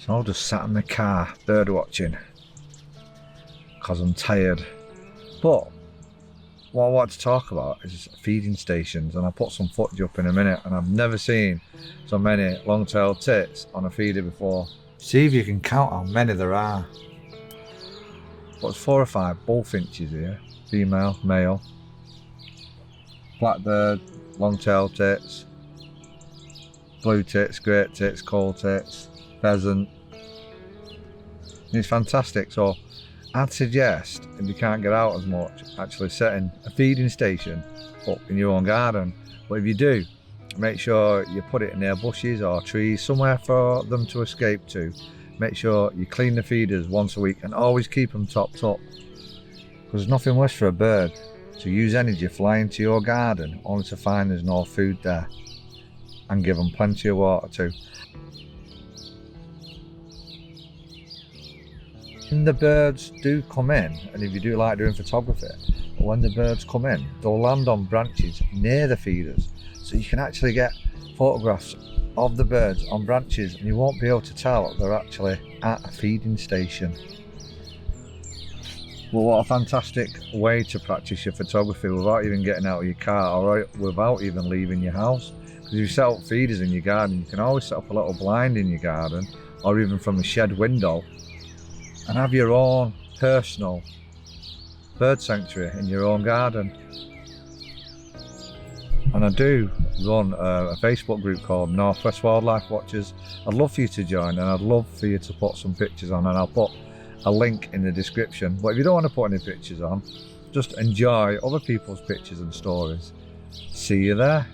So I'll just sat in the car bird watching because I'm tired. But what I want to talk about is feeding stations, and I'll put some footage up in a minute, and I've never seen so many long-tailed tits on a feeder before. See if you can count how many there are. But there's 4 or 5 bullfinches here, female, male, blackbird, long-tailed tits, blue tits, great tits, coal tits, pheasant. And it's fantastic. So I'd suggest, if you can't get out as much, actually setting a feeding station up in your own garden. But if you do, make sure you put it near bushes or trees, somewhere for them to escape to. Make sure you clean the feeders once a week and always keep them topped up. Because there's nothing worse for a bird to use energy flying to your garden only to find there's no food there, and give them plenty of water too. When the birds do come in, and if you do like doing photography, when the birds come in, they'll land on branches near the feeders, so you can actually get photographs of the birds on branches, and you won't be able to tell they're actually at a feeding station. Well, what a fantastic way to practice your photography without even getting out of your car or without even leaving your house. Because if you set up feeders in your garden, you can always set up a little blind in your garden, or even from a shed window, and have your own personal bird sanctuary in your own garden. And I do run a Facebook group called Northwest Wildlife Watchers. I'd love for you to join, and I'd love for you to put some pictures on, and I'll put a link in the description. But if you don't want to put any pictures on, just enjoy other people's pictures and stories. See you there.